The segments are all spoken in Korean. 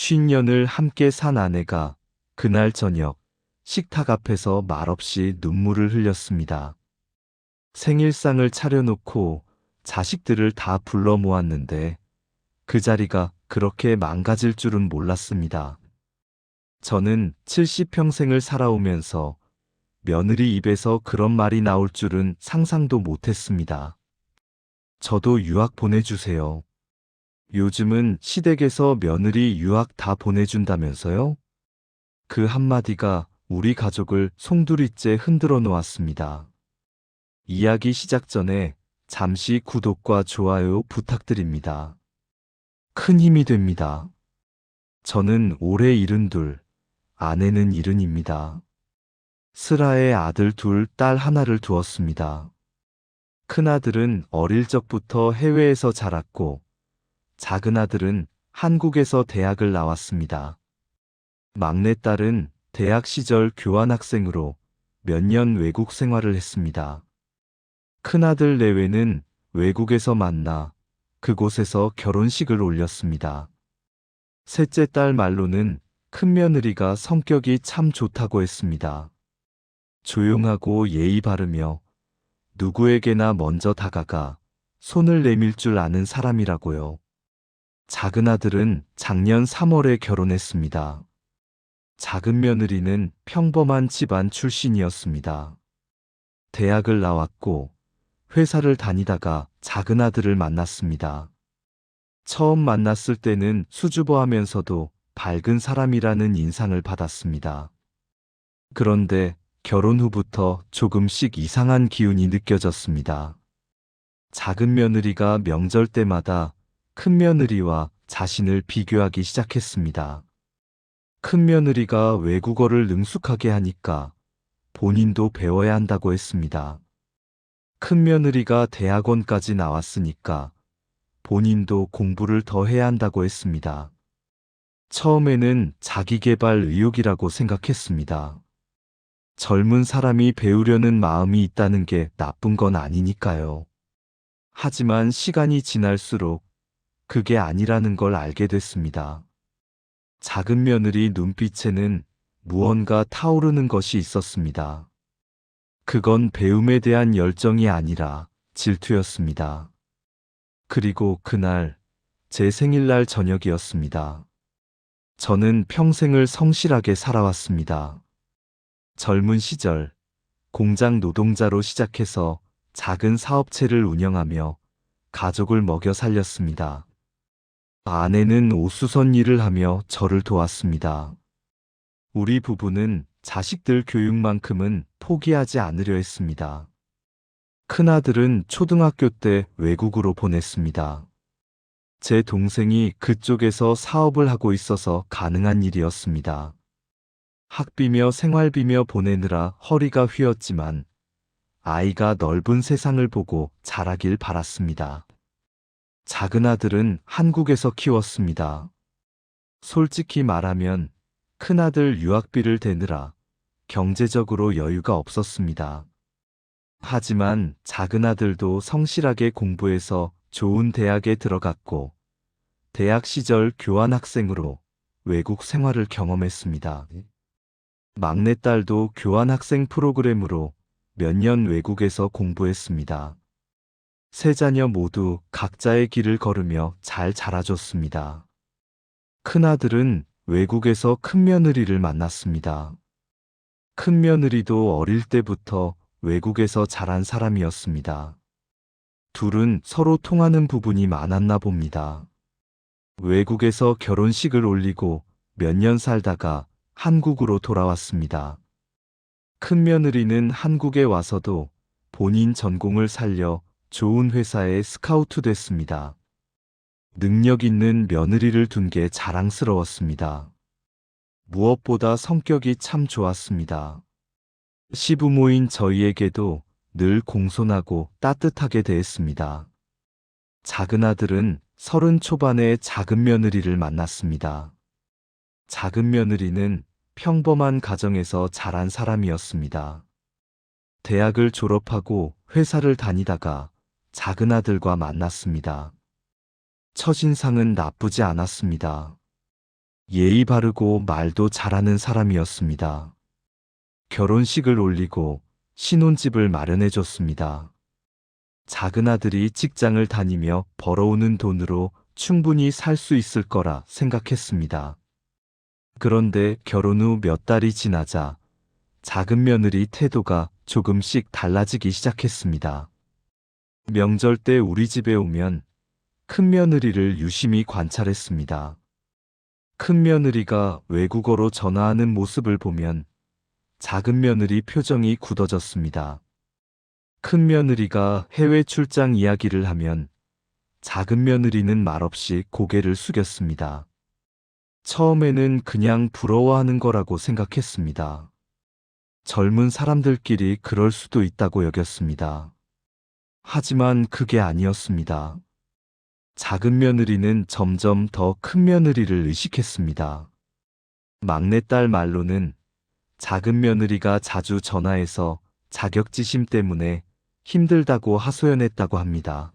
50년을 함께 산 아내가 그날 저녁 식탁 앞에서 말없이 눈물을 흘렸습니다. 생일상을 차려놓고 자식들을 다 불러 모았는데 그 자리가 그렇게 망가질 줄은 몰랐습니다. 저는 70평생을 살아오면서 며느리 입에서 그런 말이 나올 줄은 상상도 못했습니다. 저도 유학 보내주세요. 요즘은 시댁에서 며느리 유학 다 보내준다면서요? 그 한마디가 우리 가족을 송두리째 흔들어 놓았습니다. 이야기 시작 전에 잠시 구독과 좋아요 부탁드립니다. 큰 힘이 됩니다. 저는 올해 72, 아내는 70입니다. 슬하에 아들 둘, 딸 하나를 두었습니다. 큰아들은 어릴 적부터 해외에서 자랐고 작은아들은 한국에서 대학을 나왔습니다. 막내딸은 대학 시절 교환학생으로 몇 년 외국 생활을 했습니다. 큰아들 내외는 외국에서 만나 그곳에서 결혼식을 올렸습니다. 셋째 딸 말로는 큰며느리가 성격이 참 좋다고 했습니다. 조용하고 예의 바르며 누구에게나 먼저 다가가 손을 내밀 줄 아는 사람이라고요. 작은아들은 작년 3월에 결혼했습니다. 작은 며느리는 평범한 집안 출신이었습니다. 대학을 나왔고 회사를 다니다가 작은아들을 만났습니다. 처음 만났을 때는 수줍어하면서도 밝은 사람이라는 인상을 받았습니다. 그런데 결혼 후부터 조금씩 이상한 기운이 느껴졌습니다. 작은 며느리가 명절 때마다 큰 며느리와 자신을 비교하기 시작했습니다. 큰 며느리가 외국어를 능숙하게 하니까 본인도 배워야 한다고 했습니다. 큰 며느리가 대학원까지 나왔으니까 본인도 공부를 더 해야 한다고 했습니다. 처음에는 자기계발 의욕이라고 생각했습니다. 젊은 사람이 배우려는 마음이 있다는 게 나쁜 건 아니니까요. 하지만 시간이 지날수록 그게 아니라는 걸 알게 됐습니다. 작은 며느리 눈빛에는 무언가 타오르는 것이 있었습니다. 그건 배움에 대한 열정이 아니라 질투였습니다. 그리고 그날 제 생일날 저녁이었습니다. 저는 평생을 성실하게 살아왔습니다. 젊은 시절 공장 노동자로 시작해서 작은 사업체를 운영하며 가족을 먹여 살렸습니다. 아내는 오수선 일을 하며 저를 도왔습니다. 우리 부부는 자식들 교육만큼은 포기하지 않으려 했습니다. 큰아들은 초등학교 때 외국으로 보냈습니다. 제 동생이 그쪽에서 사업을 하고 있어서 가능한 일이었습니다. 학비며 생활비며 보내느라 허리가 휘었지만 아이가 넓은 세상을 보고 자라길 바랐습니다. 작은아들은 한국에서 키웠습니다. 솔직히 말하면 큰아들 유학비를 대느라 경제적으로 여유가 없었습니다. 하지만 작은아들도 성실하게 공부해서 좋은 대학에 들어갔고 대학 시절 교환학생으로 외국 생활을 경험했습니다. 막내딸도 교환학생 프로그램으로 몇 년 외국에서 공부했습니다. 세 자녀 모두 각자의 길을 걸으며 잘 자라줬습니다. 큰아들은 외국에서 큰며느리를 만났습니다. 큰며느리도 어릴 때부터 외국에서 자란 사람이었습니다. 둘은 서로 통하는 부분이 많았나 봅니다. 외국에서 결혼식을 올리고 몇 년 살다가 한국으로 돌아왔습니다. 큰며느리는 한국에 와서도 본인 전공을 살려 좋은 회사에 스카우트 됐습니다. 능력 있는 며느리를 둔 게 자랑스러웠습니다. 무엇보다 성격이 참 좋았습니다. 시부모인 저희에게도 늘 공손하고 따뜻하게 대했습니다. 작은아들은 30 초반에 작은 며느리를 만났습니다. 작은 며느리는 평범한 가정에서 자란 사람이었습니다. 대학을 졸업하고 회사를 다니다가 작은아들과 만났습니다. 첫인상은 나쁘지 않았습니다. 예의 바르고 말도 잘하는 사람이었습니다. 결혼식을 올리고 신혼집을 마련해 줬습니다. 작은 아들이 직장을 다니며 벌어오는 돈으로 충분히 살 수 있을 거라 생각했습니다. 그런데 결혼 후 몇 달이 지나자 작은 며느리 태도가 조금씩 달라지기 시작했습니다. 명절 때 우리 집에 오면 큰 며느리를 유심히 관찰했습니다. 큰 며느리가 외국어로 전화하는 모습을 보면 작은 며느리 표정이 굳어졌습니다. 큰 며느리가 해외 출장 이야기를 하면 작은 며느리는 말없이 고개를 숙였습니다. 처음에는 그냥 부러워하는 거라고 생각했습니다. 젊은 사람들끼리 그럴 수도 있다고 여겼습니다. 하지만 그게 아니었습니다. 작은 며느리는 점점 더 큰 며느리를 의식했습니다. 막내딸 말로는 작은 며느리가 자주 전화해서 자격지심 때문에 힘들다고 하소연했다고 합니다.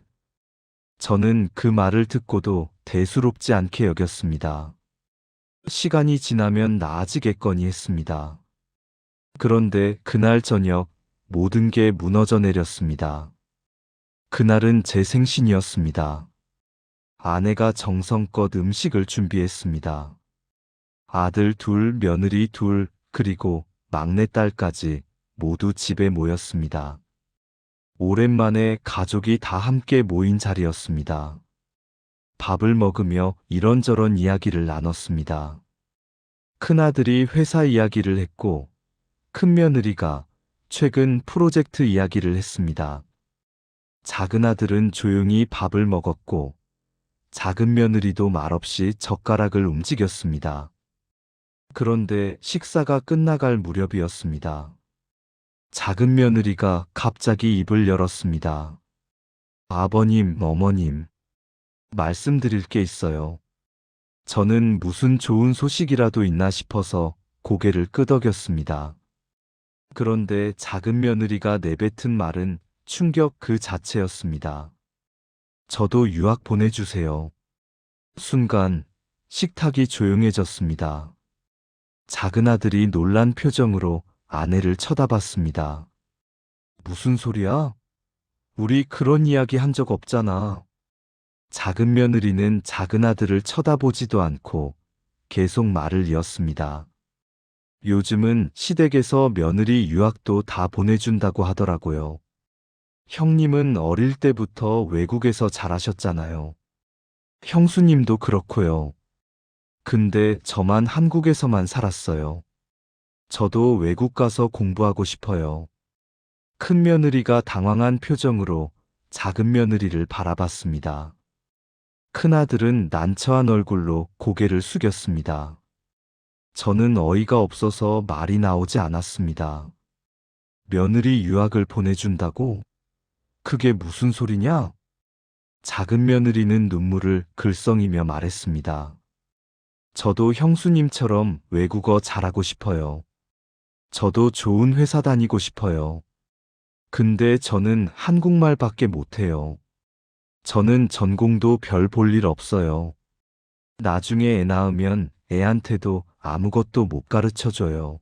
저는 그 말을 듣고도 대수롭지 않게 여겼습니다. 시간이 지나면 나아지겠거니 했습니다. 그런데 그날 저녁 모든 게 무너져 내렸습니다. 그날은 제 생신이었습니다. 아내가 정성껏 음식을 준비했습니다. 아들 둘, 며느리 둘, 그리고 막내딸까지 모두 집에 모였습니다. 오랜만에 가족이 다 함께 모인 자리였습니다. 밥을 먹으며 이런저런 이야기를 나눴습니다. 큰아들이 회사 이야기를 했고, 큰며느리가 최근 프로젝트 이야기를 했습니다. 작은 아들은 조용히 밥을 먹었고, 작은 며느리도 말없이 젓가락을 움직였습니다. 그런데 식사가 끝나갈 무렵이었습니다. 작은 며느리가 갑자기 입을 열었습니다. 아버님, 어머님, 말씀드릴 게 있어요. 저는 무슨 좋은 소식이라도 있나 싶어서 고개를 끄덕였습니다. 그런데 작은 며느리가 내뱉은 말은 충격 그 자체였습니다. 저도 유학 보내주세요. 순간 식탁이 조용해졌습니다. 작은 아들이 놀란 표정으로 아내를 쳐다봤습니다. 무슨 소리야? 우리 그런 이야기 한 적 없잖아. 작은 며느리는 작은 아들을 쳐다보지도 않고 계속 말을 이었습니다. 요즘은 시댁에서 며느리 유학도 다 보내준다고 하더라고요. 형님은 어릴 때부터 외국에서 자라셨잖아요. 형수님도 그렇고요. 근데 저만 한국에서만 살았어요. 저도 외국 가서 공부하고 싶어요. 큰 며느리가 당황한 표정으로 작은 며느리를 바라봤습니다. 큰아들은 난처한 얼굴로 고개를 숙였습니다. 저는 어이가 없어서 말이 나오지 않았습니다. 며느리 유학을 보내준다고? 그게 무슨 소리냐? 작은 며느리는 눈물을 글썽이며 말했습니다. 저도 형수님처럼 외국어 잘하고 싶어요. 저도 좋은 회사 다니고 싶어요. 근데 저는 한국말밖에 못해요. 저는 전공도 별 볼 일 없어요. 나중에 애 낳으면 애한테도 아무것도 못 가르쳐 줘요.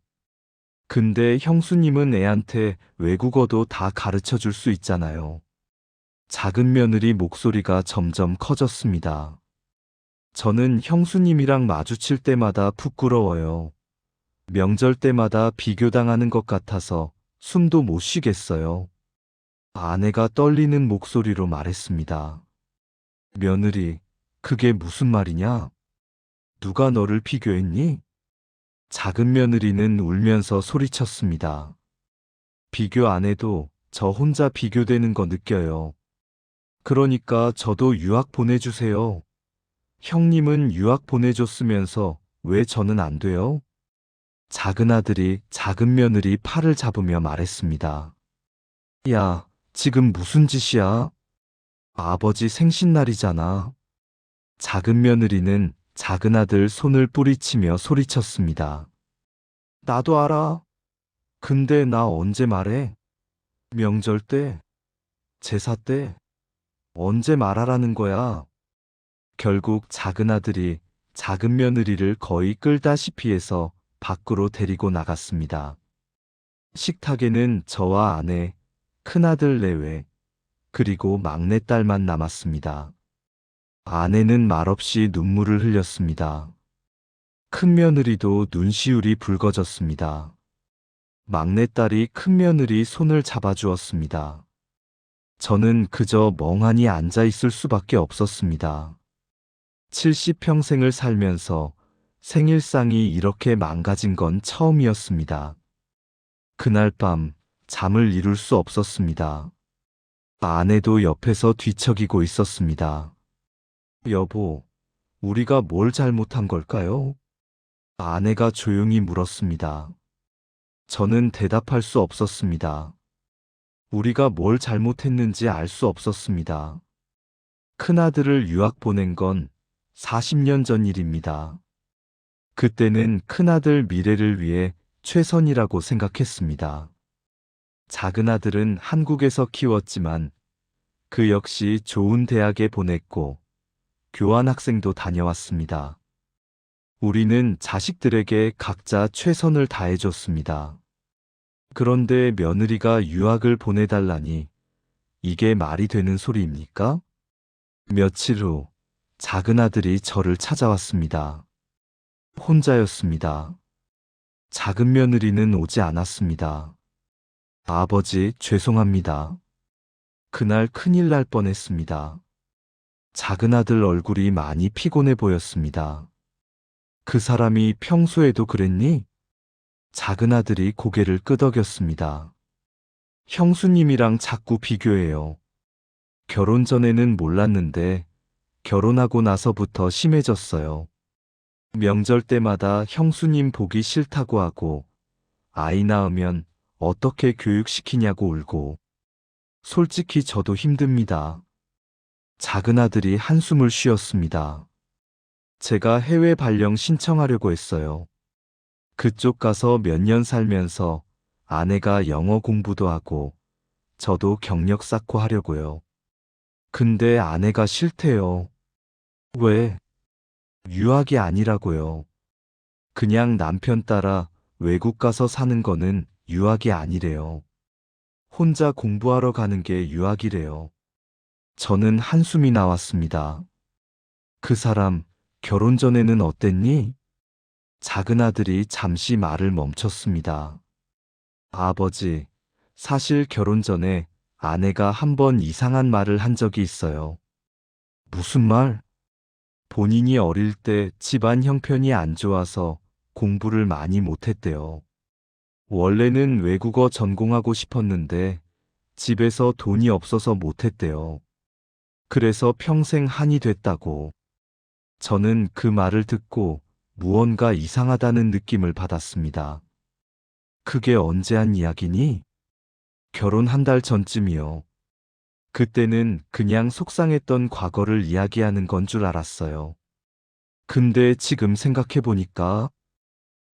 근데 형수님은 애한테 외국어도 다 가르쳐 줄 수 있잖아요. 작은 며느리 목소리가 점점 커졌습니다. 저는 형수님이랑 마주칠 때마다 부끄러워요. 명절 때마다 비교당하는 것 같아서 숨도 못 쉬겠어요. 아내가 떨리는 목소리로 말했습니다. 며느리, 그게 무슨 말이냐? 누가 너를 비교했니? 작은 며느리는 울면서 소리쳤습니다. 비교 안 해도 저 혼자 비교되는 거 느껴요. 그러니까 저도 유학 보내주세요. 형님은 유학 보내줬으면서 왜 저는 안 돼요? 작은 아들이 작은 며느리 팔을 잡으며 말했습니다. 야, 지금 무슨 짓이야? 아버지 생신날이잖아. 작은 며느리는 작은 아들 손을 뿌리치며 소리쳤습니다. 나도 알아. 근데 나 언제 말해? 명절 때? 제사 때? 언제 말하라는 거야? 결국 작은 아들이 작은 며느리를 거의 끌다시피 해서 밖으로 데리고 나갔습니다. 식탁에는 저와 아내, 큰아들 내외, 그리고 막내딸만 남았습니다. 아내는 말없이 눈물을 흘렸습니다. 큰며느리도 눈시울이 붉어졌습니다. 막내딸이 큰며느리 손을 잡아주었습니다. 저는 그저 멍하니 앉아 있을 수밖에 없었습니다. 70평생을 살면서 생일상이 이렇게 망가진 건 처음이었습니다. 그날 밤 잠을 이룰 수 없었습니다. 아내도 옆에서 뒤척이고 있었습니다. 여보, 우리가 뭘 잘못한 걸까요? 아내가 조용히 물었습니다. 저는 대답할 수 없었습니다. 우리가 뭘 잘못했는지 알 수 없었습니다. 큰아들을 유학 보낸 건 40년 전 일입니다. 그때는 큰아들 미래를 위해 최선이라고 생각했습니다. 작은아들은 한국에서 키웠지만 그 역시 좋은 대학에 보냈고 교환학생도 다녀왔습니다. 우리는 자식들에게 각자 최선을 다해줬습니다. 그런데 며느리가 유학을 보내달라니 이게 말이 되는 소리입니까? 며칠 후 작은아들이 저를 찾아왔습니다. 혼자였습니다. 작은 며느리는 오지 않았습니다. 아버지, 죄송합니다. 그날 큰일 날 뻔했습니다. 작은아들 얼굴이 많이 피곤해 보였습니다. 그 사람이 평소에도 그랬니? 작은아들이 고개를 끄덕였습니다. 형수님이랑 자꾸 비교해요. 결혼 전에는 몰랐는데 결혼하고 나서부터 심해졌어요. 명절 때마다 형수님 보기 싫다고 하고 아이 낳으면 어떻게 교육시키냐고 울고 솔직히 저도 힘듭니다. 작은아들이 한숨을 쉬었습니다. 제가 해외 발령 신청하려고 했어요. 그쪽 가서 몇 년 살면서 아내가 영어 공부도 하고 저도 경력 쌓고 하려고요. 근데 아내가 싫대요. 왜? 유학이 아니라고요. 그냥 남편 따라 외국 가서 사는 거는 유학이 아니래요. 혼자 공부하러 가는 게 유학이래요. 저는 한숨이 나왔습니다. 그 사람 결혼 전에는 어땠니? 작은아들이 잠시 말을 멈췄습니다. 아버지, 사실 결혼 전에 아내가 한 번 이상한 말을 한 적이 있어요. 무슨 말? 본인이 어릴 때 집안 형편이 안 좋아서 공부를 많이 못했대요. 원래는 외국어 전공하고 싶었는데 집에서 돈이 없어서 못했대요. 그래서 평생 한이 됐다고. 저는 그 말을 듣고 무언가 이상하다는 느낌을 받았습니다. 그게 언제 한 이야기니? 결혼 한 달 전쯤이요. 그때는 그냥 속상했던 과거를 이야기하는 건 줄 알았어요. 근데 지금 생각해보니까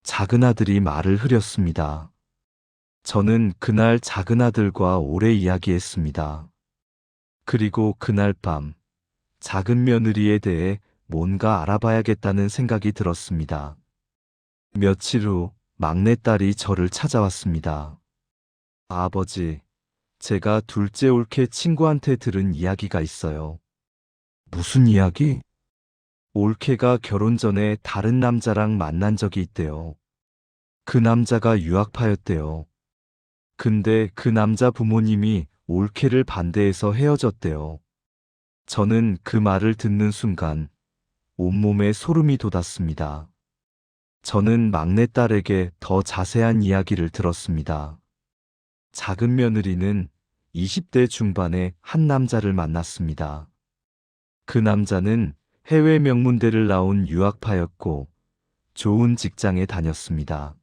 작은아들이 말을 흐렸습니다. 저는 그날 작은아들과 오래 이야기했습니다. 그리고 그날 밤 작은 며느리에 대해 뭔가 알아봐야겠다는 생각이 들었습니다. 며칠 후 막내딸이 저를 찾아왔습니다. 아버지, 제가 둘째 올케 친구한테 들은 이야기가 있어요. 무슨 이야기? 올케가 결혼 전에 다른 남자랑 만난 적이 있대요. 그 남자가 유학파였대요. 근데 그 남자 부모님이 올케를 반대해서 헤어졌대요. 저는 그 말을 듣는 순간 온몸에 소름이 돋았습니다. 저는 막내딸에게 더 자세한 이야기를 들었습니다. 작은 며느리는 20대 중반에 한 남자를 만났습니다. 그 남자는 해외 명문대를 나온 유학파였고 좋은 직장에 다녔습니다.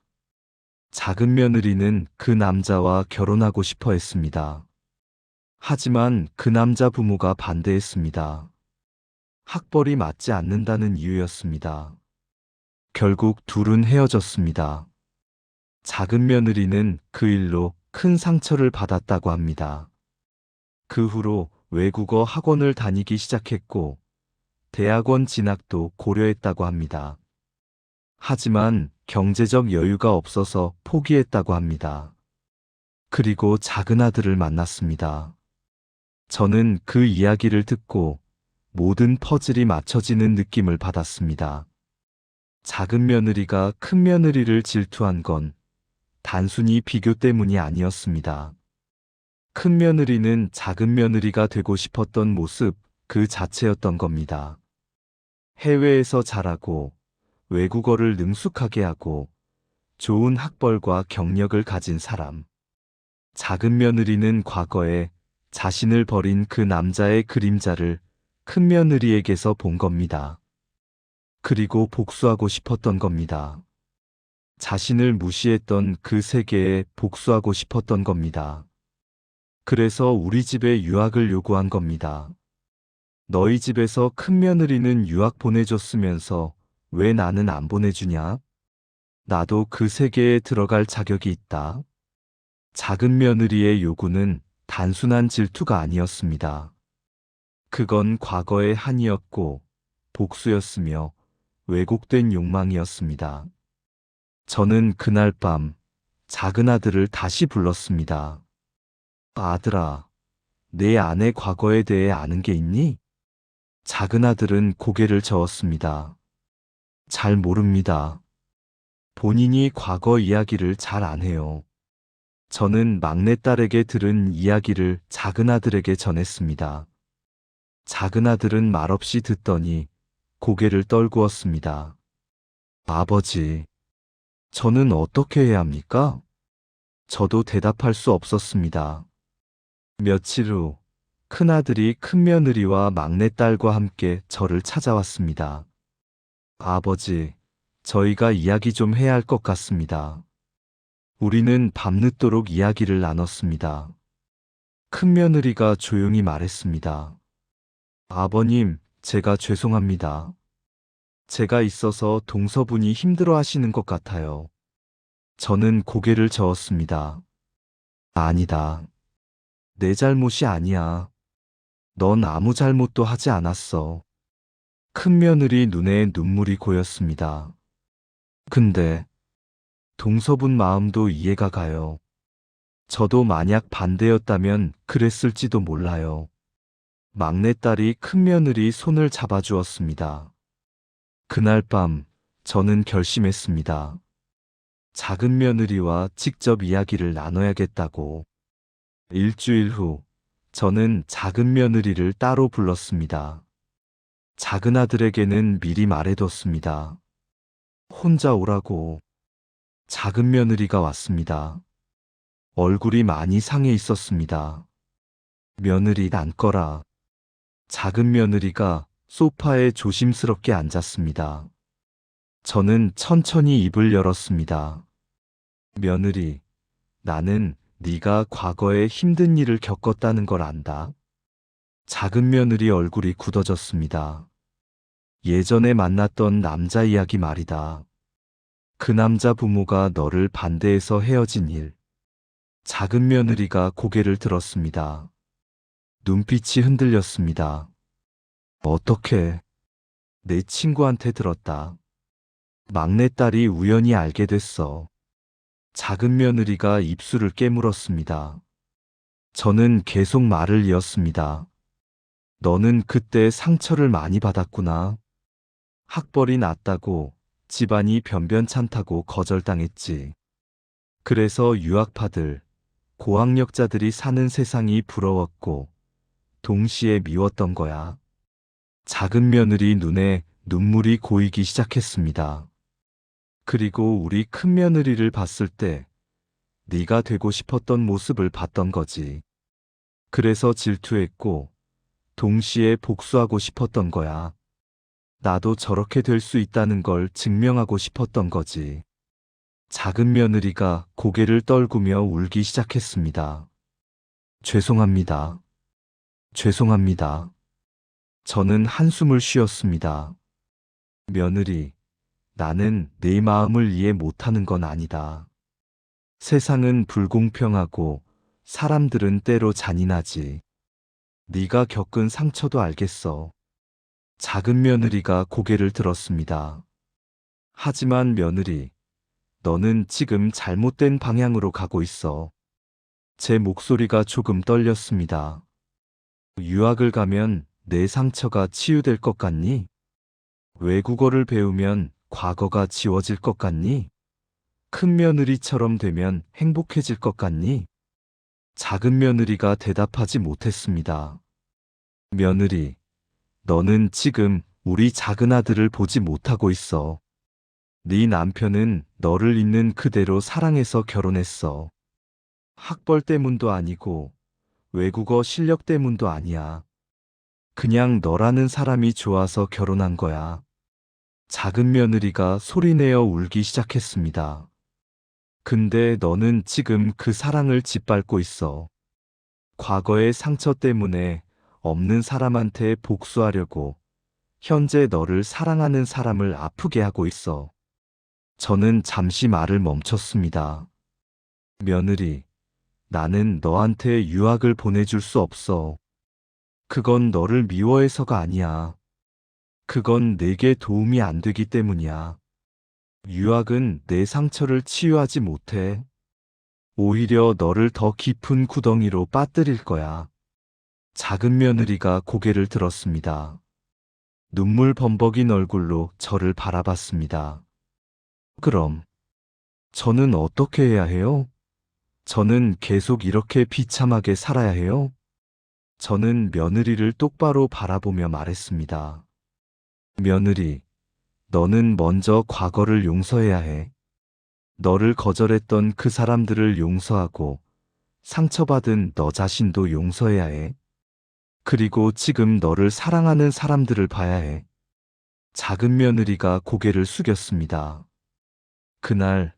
작은 며느리는 그 남자와 결혼하고 싶어 했습니다. 하지만 그 남자 부모가 반대했습니다. 학벌이 맞지 않는다는 이유였습니다. 결국 둘은 헤어졌습니다. 작은 며느리는 그 일로 큰 상처를 받았다고 합니다. 그 후로 외국어 학원을 다니기 시작했고 대학원 진학도 고려했다고 합니다. 하지만 경제적 여유가 없어서 포기했다고 합니다. 그리고 작은 아들을 만났습니다. 저는 그 이야기를 듣고 모든 퍼즐이 맞춰지는 느낌을 받았습니다. 작은 며느리가 큰 며느리를 질투한 건 단순히 비교 때문이 아니었습니다. 큰 며느리는 작은 며느리가 되고 싶었던 모습 그 자체였던 겁니다. 해외에서 자라고 외국어를 능숙하게 하고 좋은 학벌과 경력을 가진 사람. 작은 며느리는 과거에 자신을 버린 그 남자의 그림자를 큰 며느리에게서 본 겁니다. 그리고 복수하고 싶었던 겁니다. 자신을 무시했던 그 세계에 복수하고 싶었던 겁니다. 그래서 우리 집에 유학을 요구한 겁니다. 너희 집에서 큰 며느리는 유학 보내줬으면서 왜 나는 안 보내주냐? 나도 그 세계에 들어갈 자격이 있다. 작은 며느리의 요구는 단순한 질투가 아니었습니다. 그건 과거의 한이었고 복수였으며 왜곡된 욕망이었습니다. 저는 그날 밤 작은 아들을 다시 불렀습니다. 아들아, 내 아내 과거에 대해 아는 게 있니? 작은 아들은 고개를 저었습니다. 잘 모릅니다. 본인이 과거 이야기를 잘 안 해요. 저는 막내딸에게 들은 이야기를 작은 아들에게 전했습니다. 작은 아들은 말없이 듣더니 고개를 떨구었습니다. 아버지, 저는 어떻게 해야 합니까? 저도 대답할 수 없었습니다. 며칠 후, 큰아들이 큰며느리와 막내딸과 함께 저를 찾아왔습니다. 아버지, 저희가 이야기 좀 해야 할 것 같습니다. 우리는 밤늦도록 이야기를 나눴습니다. 큰며느리가 조용히 말했습니다. 아버님, 제가 죄송합니다. 제가 있어서 동서분이 힘들어 하시는 것 같아요. 저는 고개를 저었습니다. 아니다. 내 잘못이 아니야. 넌 아무 잘못도 하지 않았어. 큰며느리 눈에 눈물이 고였습니다. 근데 동서분 마음도 이해가 가요. 저도 만약 반대였다면 그랬을지도 몰라요. 막내딸이 큰며느리 손을 잡아주었습니다. 그날 밤 저는 결심했습니다. 작은 며느리와 직접 이야기를 나눠야겠다고. 일주일 후 저는 작은 며느리를 따로 불렀습니다. 작은 아들에게는 미리 말해뒀습니다. 혼자 오라고. 작은 며느리가 왔습니다. 얼굴이 많이 상해 있었습니다. 며느리 앉거라. 작은 며느리가 소파에 조심스럽게 앉았습니다. 저는 천천히 입을 열었습니다. 며느리, 나는 네가 과거에 힘든 일을 겪었다는 걸 안다. 작은 며느리 얼굴이 굳어졌습니다. 예전에 만났던 남자 이야기 말이다. 그 남자 부모가 너를 반대해서 헤어진 일. 작은 며느리가 고개를 들었습니다. 눈빛이 흔들렸습니다. 어떻게? 내 친구한테 들었다. 막내딸이 우연히 알게 됐어. 작은 며느리가 입술을 깨물었습니다. 저는 계속 말을 이었습니다. 너는 그때 상처를 많이 받았구나. 학벌이 낮다고, 집안이 변변찮다고 거절당했지. 그래서 유학파들, 고학력자들이 사는 세상이 부러웠고, 동시에 미웠던 거야. 작은 며느리 눈에 눈물이 고이기 시작했습니다. 그리고 우리 큰 며느리를 봤을 때 네가 되고 싶었던 모습을 봤던 거지. 그래서 질투했고 동시에 복수하고 싶었던 거야. 나도 저렇게 될 수 있다는 걸 증명하고 싶었던 거지. 작은 며느리가 고개를 떨구며 울기 시작했습니다. 죄송합니다. 죄송합니다. 저는 한숨을 쉬었습니다. 며느리, 나는 내 마음을 이해 못하는 건 아니다. 세상은 불공평하고 사람들은 때로 잔인하지. 네가 겪은 상처도 알겠어. 작은 며느리가 고개를 들었습니다. 하지만 며느리, 너는 지금 잘못된 방향으로 가고 있어. 제 목소리가 조금 떨렸습니다. 유학을 가면 내 상처가 치유될 것 같니? 외국어를 배우면 과거가 지워질 것 같니? 큰 며느리처럼 되면 행복해질 것 같니? 작은 며느리가 대답하지 못했습니다. 며느리, 너는 지금 우리 작은 아들을 보지 못하고 있어. 네 남편은 너를 있는 그대로 사랑해서 결혼했어. 학벌 때문도 아니고 외국어 실력 때문도 아니야. 그냥 너라는 사람이 좋아서 결혼한 거야. 작은 며느리가 소리내어 울기 시작했습니다. 근데 너는 지금 그 사랑을 짓밟고 있어. 과거의 상처 때문에 없는 사람한테 복수하려고 현재 너를 사랑하는 사람을 아프게 하고 있어. 저는 잠시 말을 멈췄습니다. 며느리, 나는 너한테 유학을 보내줄 수 없어. 그건 너를 미워해서가 아니야. 그건 내게 도움이 안 되기 때문이야. 유학은 내 상처를 치유하지 못해. 오히려 너를 더 깊은 구덩이로 빠뜨릴 거야. 작은 며느리가 고개를 들었습니다. 눈물 범벅인 얼굴로 저를 바라봤습니다. 그럼 저는 어떻게 해야 해요? 저는 계속 이렇게 비참하게 살아야 해요? 저는 며느리를 똑바로 바라보며 말했습니다. 며느리, 너는 먼저 과거를 용서해야 해. 너를 거절했던 그 사람들을 용서하고 상처받은 너 자신도 용서해야 해. 그리고 지금 너를 사랑하는 사람들을 봐야 해. 작은 며느리가 고개를 숙였습니다. 그날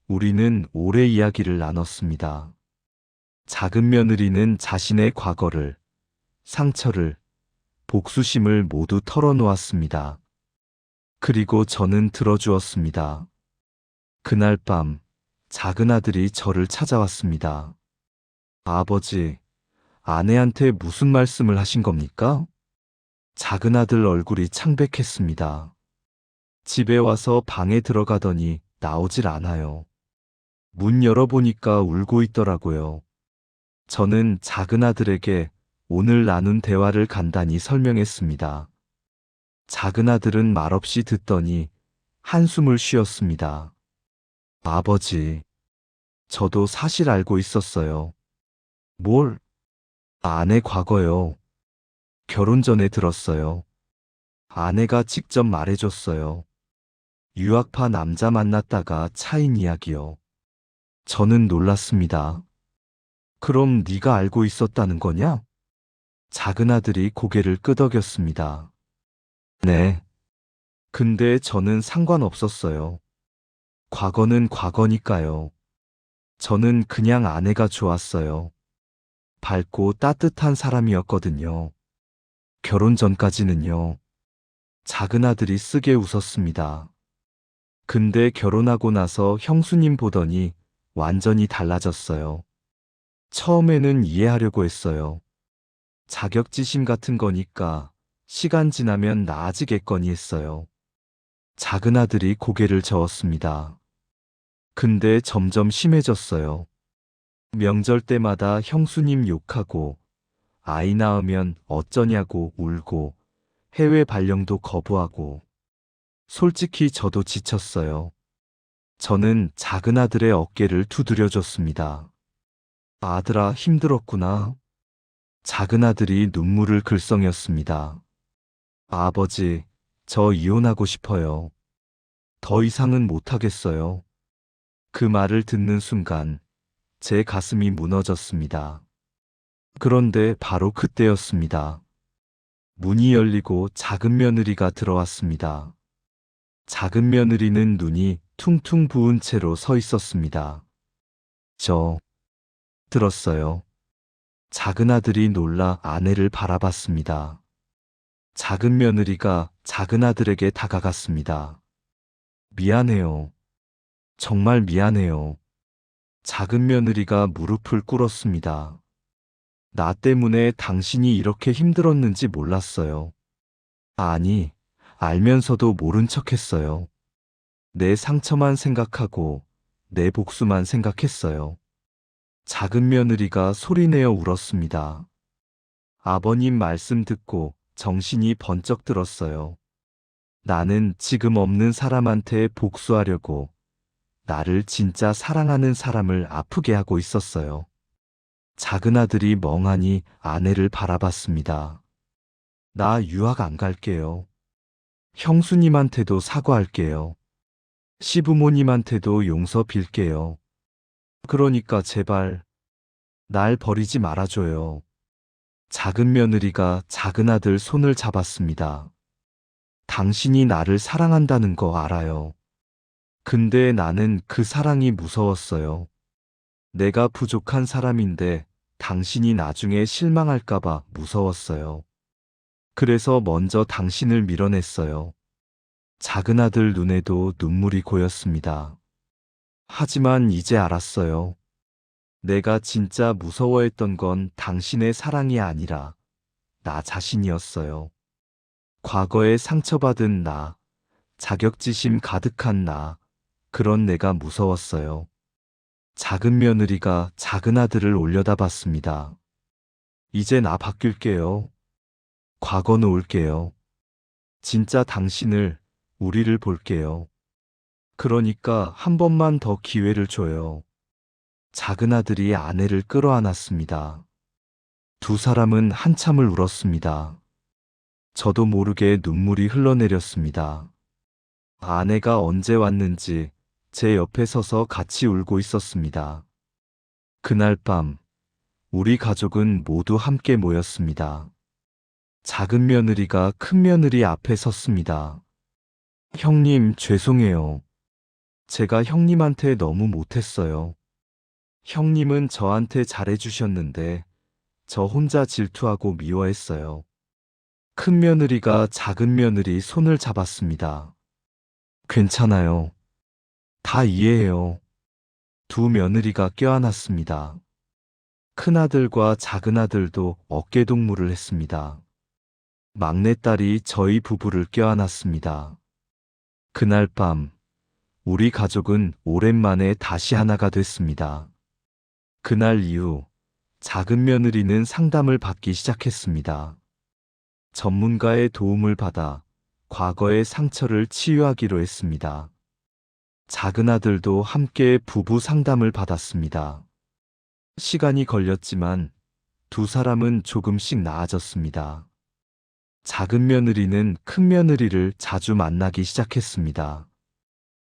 우리는 오래 이야기를 나눴습니다. 작은 며느리는 자신의 과거를, 상처를, 복수심을 모두 털어놓았습니다. 그리고 저는 들어주었습니다. 그날 밤 작은 아들이 저를 찾아왔습니다. 아버지, 아내한테 무슨 말씀을 하신 겁니까? 작은 아들 얼굴이 창백했습니다. 집에 와서 방에 들어가더니 나오질 않아요. 문 열어보니까 울고 있더라고요. 저는 작은 아들에게 오늘 나눈 대화를 간단히 설명했습니다. 작은 아들은 말없이 듣더니 한숨을 쉬었습니다. 아버지, 저도 사실 알고 있었어요. 뭘? 아내 과거요. 결혼 전에 들었어요. 아내가 직접 말해줬어요. 유학파 남자 만났다가 차인 이야기요. 저는 놀랐습니다. 그럼 네가 알고 있었다는 거냐? 작은 아들이 고개를 끄덕였습니다. 네. 근데 저는 상관없었어요. 과거는 과거니까요. 저는 그냥 아내가 좋았어요. 밝고 따뜻한 사람이었거든요. 결혼 전까지는요. 작은 아들이 쓰게 웃었습니다. 근데 결혼하고 나서 형수님 보더니 완전히 달라졌어요. 처음에는 이해하려고 했어요. 자격지심 같은 거니까 시간 지나면 나아지겠거니 했어요. 작은 아들이 고개를 저었습니다. 근데 점점 심해졌어요. 명절 때마다 형수님 욕하고 아이 낳으면 어쩌냐고 울고 해외 발령도 거부하고 솔직히 저도 지쳤어요. 저는 작은 아들의 어깨를 두드려줬습니다. 아들아, 힘들었구나. 작은 아들이 눈물을 글썽였습니다. 아버지, 저 이혼하고 싶어요. 더 이상은 못하겠어요. 그 말을 듣는 순간 제 가슴이 무너졌습니다. 그런데 바로 그때였습니다. 문이 열리고 작은 며느리가 들어왔습니다. 작은 며느리는 눈이 퉁퉁 부은 채로 서 있었습니다. 저 들었어요. 작은 아들이 놀라 아내를 바라봤습니다. 작은 며느리가 작은 아들에게 다가갔습니다. 미안해요. 정말 미안해요. 작은 며느리가 무릎을 꿇었습니다. 나 때문에 당신이 이렇게 힘들었는지 몰랐어요. 아니, 알면서도 모른 척 했어요. 내 상처만 생각하고 내 복수만 생각했어요. 작은 며느리가 소리내어 울었습니다. 아버님 말씀 듣고 정신이 번쩍 들었어요. 나는 지금 없는 사람한테 복수하려고 나를 진짜 사랑하는 사람을 아프게 하고 있었어요. 작은 아들이 멍하니 아내를 바라봤습니다. 나 유학 안 갈게요. 형수님한테도 사과할게요. 시부모님한테도 용서 빌게요. 그러니까 제발 날 버리지 말아줘요. 작은 며느리가 작은 아들 손을 잡았습니다. 당신이 나를 사랑한다는 거 알아요. 근데 나는 그 사랑이 무서웠어요. 내가 부족한 사람인데 당신이 나중에 실망할까봐 무서웠어요. 그래서 먼저 당신을 밀어냈어요. 작은 아들 눈에도 눈물이 고였습니다. 하지만 이제 알았어요. 내가 진짜 무서워했던 건 당신의 사랑이 아니라 나 자신이었어요. 과거에 상처받은 나, 자격지심 가득한 나, 그런 내가 무서웠어요. 작은 며느리가 작은 아들을 올려다봤습니다. 이제 나 바뀔게요. 과거 놓을게요. 진짜 당신을, 우리를 볼게요. 그러니까 한 번만 더 기회를 줘요. 작은 아들이 아내를 끌어안았습니다. 두 사람은 한참을 울었습니다. 저도 모르게 눈물이 흘러내렸습니다. 아내가 언제 왔는지 제 옆에 서서 같이 울고 있었습니다. 그날 밤, 우리 가족은 모두 함께 모였습니다. 작은 며느리가 큰 며느리 앞에 섰습니다. 형님, 죄송해요. 제가 형님한테 너무 못했어요. 형님은 저한테 잘해주셨는데 저 혼자 질투하고 미워했어요. 큰 며느리가 작은 며느리 손을 잡았습니다. 괜찮아요. 다 이해해요. 두 며느리가 껴안았습니다. 큰아들과 작은아들도 어깨동무를 했습니다. 막내딸이 저희 부부를 껴안았습니다. 그날 밤, 우리 가족은 오랜만에 다시 하나가 됐습니다. 그날 이후 작은 며느리는 상담을 받기 시작했습니다. 전문가의 도움을 받아 과거의 상처를 치유하기로 했습니다. 작은 아들도 함께 부부 상담을 받았습니다. 시간이 걸렸지만 두 사람은 조금씩 나아졌습니다. 작은 며느리는 큰 며느리를 자주 만나기 시작했습니다.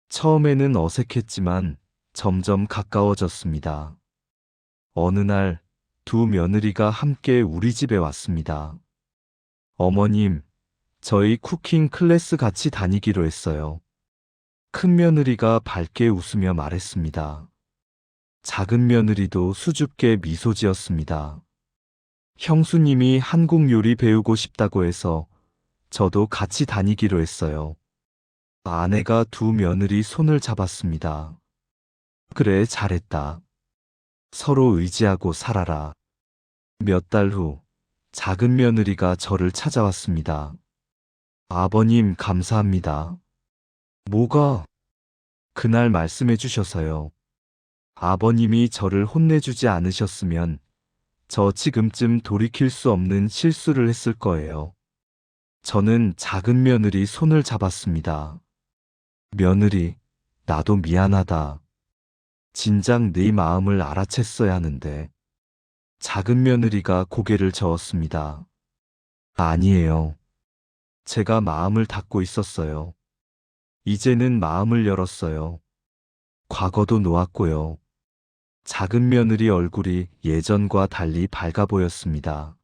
처음에는 어색했지만 점점 가까워졌습니다. 어느 날 두 며느리가 함께 우리 집에 왔습니다. 어머님, 저희 쿠킹 클래스 같이 다니기로 했어요. 큰 며느리가 밝게 웃으며 말했습니다. 작은 며느리도 수줍게 미소 지었습니다. 형수님이 한국 요리 배우고 싶다고 해서 저도 같이 다니기로 했어요. 아내가 두 며느리 손을 잡았습니다. 그래, 잘했다. 서로 의지하고 살아라. 몇 달 후, 작은 며느리가 저를 찾아왔습니다. 아버님, 감사합니다. 뭐가? 그날 말씀해 주셔서요. 아버님이 저를 혼내주지 않으셨으면 저 지금쯤 돌이킬 수 없는 실수를 했을 거예요. 저는 작은 며느리 손을 잡았습니다. 며느리, 나도 미안하다. 진작 네 마음을 알아챘어야 하는데. 작은 며느리가 고개를 저었습니다. 아니에요. 제가 마음을 닫고 있었어요. 이제는 마음을 열었어요. 과거도 놓았고요. 작은 며느리 얼굴이 예전과 달리 밝아 보였습니다.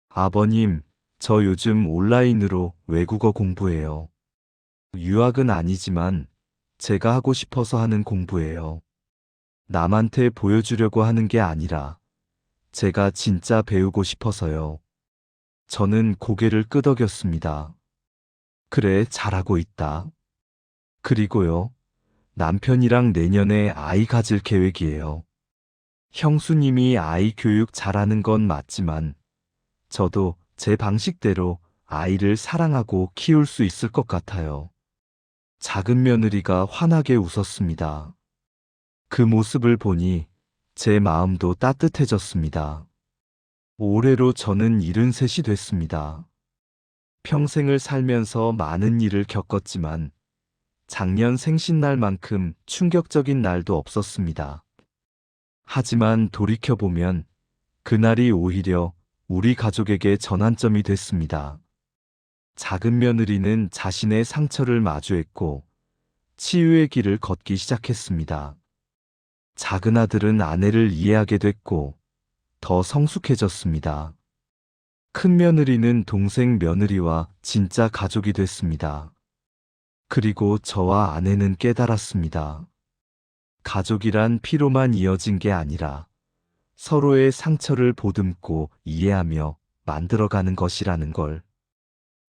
아버님, 저 요즘 온라인으로 외국어 공부해요. 유학은 아니지만 제가 하고 싶어서 하는 공부예요. 남한테 보여주려고 하는 게 아니라 제가 진짜 배우고 싶어서요. 저는 고개를 끄덕였습니다. 그래, 잘하고 있다. 그리고요, 남편이랑 내년에 아이 가질 계획이에요. 형수님이 아이 교육 잘하는 건 맞지만 저도 제 방식대로 아이를 사랑하고 키울 수 있을 것 같아요. 작은 며느리가 환하게 웃었습니다. 그 모습을 보니 제 마음도 따뜻해졌습니다. 올해로 저는 73이 됐습니다. 평생을 살면서 많은 일을 겪었지만 작년 생신날만큼 충격적인 날도 없었습니다. 하지만 돌이켜보면 그날이 오히려 우리 가족에게 전환점이 됐습니다. 작은 며느리는 자신의 상처를 마주했고 치유의 길을 걷기 시작했습니다. 작은 아들은 아내를 이해하게 됐고 더 성숙해졌습니다. 큰 며느리는 동생 며느리와 진짜 가족이 됐습니다. 그리고 저와 아내는 깨달았습니다. 가족이란 피로만 이어진 게 아니라 서로의 상처를 보듬고 이해하며 만들어가는 것이라는 걸.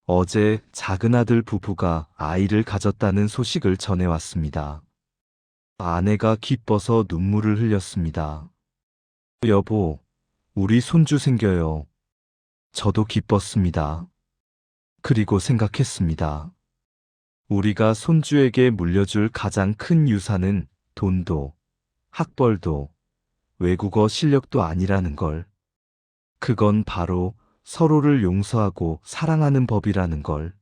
어제 작은 아들 부부가 아이를 가졌다는 소식을 전해왔습니다. 아내가 기뻐서 눈물을 흘렸습니다. 여보, 우리 손주 생겨요. 저도 기뻤습니다. 그리고 생각했습니다. 우리가 손주에게 물려줄 가장 큰 유산은 돈도, 학벌도, 외국어 실력도 아니라는 걸. 그건 바로 서로를 용서하고 사랑하는 법이라는 걸.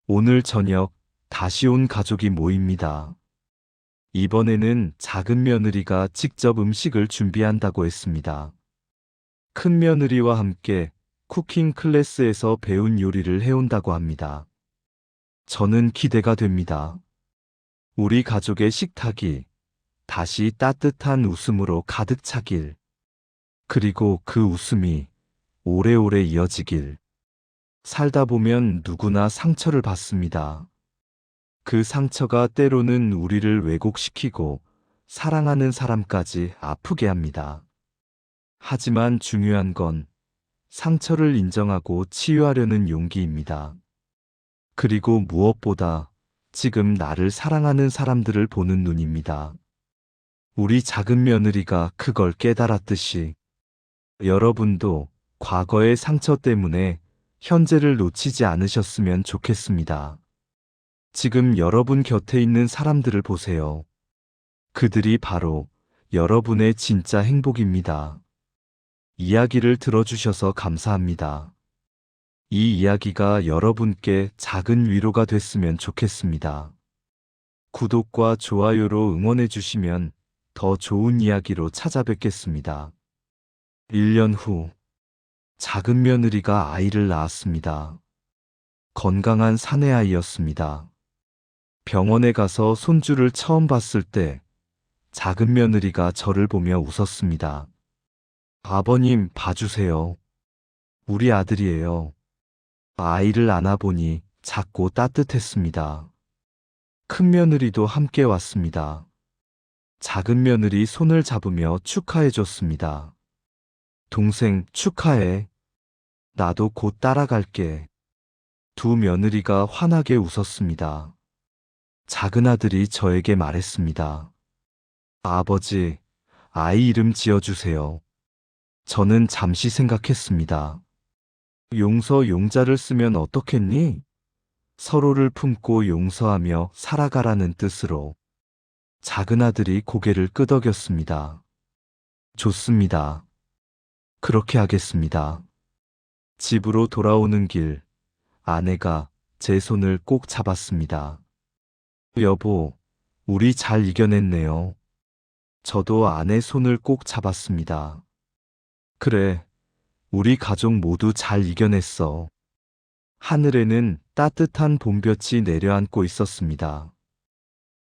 오늘 저녁 다시 온 가족이 모입니다. 이번에는 작은 며느리가 직접 음식을 준비한다고 했습니다. 큰 며느리와 함께 쿠킹 클래스에서 배운 요리를 해온다고 합니다. 저는 기대가 됩니다. 우리 가족의 식탁이 다시 따뜻한 웃음으로 가득 차길. 그리고 그 웃음이 오래오래 이어지길. 살다 보면 누구나 상처를 받습니다. 그 상처가 때로는 우리를 왜곡시키고 사랑하는 사람까지 아프게 합니다. 하지만 중요한 건 상처를 인정하고 치유하려는 용기입니다. 그리고 무엇보다 지금 나를 사랑하는 사람들을 보는 눈입니다. 우리 작은 며느리가 그걸 깨달았듯이 여러분도 과거의 상처 때문에 현재를 놓치지 않으셨으면 좋겠습니다. 지금 여러분 곁에 있는 사람들을 보세요. 그들이 바로 여러분의 진짜 행복입니다. 이야기를 들어주셔서 감사합니다. 이 이야기가 여러분께 작은 위로가 됐으면 좋겠습니다. 구독과 좋아요로 응원해 주시면 더 좋은 이야기로 찾아뵙겠습니다. 1년 후, 작은 며느리가 아이를 낳았습니다. 건강한 사내아이였습니다. 병원에 가서 손주를 처음 봤을 때 작은 며느리가 저를 보며 웃었습니다. 아버님, 봐주세요. 우리 아들이에요. 아이를 안아보니 작고 따뜻했습니다. 큰 며느리도 함께 왔습니다. 작은 며느리 손을 잡으며 축하해줬습니다. 동생, 축하해. 나도 곧 따라갈게. 두 며느리가 환하게 웃었습니다. 작은 아들이 저에게 말했습니다. 아버지, 아이 이름 지어주세요. 저는 잠시 생각했습니다. 용서 용자를 쓰면 어떻겠니? 서로를 품고 용서하며 살아가라는 뜻으로. 작은 아들이 고개를 끄덕였습니다. 좋습니다. 그렇게 하겠습니다. 집으로 돌아오는 길, 아내가 제 손을 꼭 잡았습니다. 여보, 우리 잘 이겨냈네요. 저도 아내 손을 꼭 잡았습니다. 그래, 우리 가족 모두 잘 이겨냈어. 하늘에는 따뜻한 봄볕이 내려앉고 있었습니다.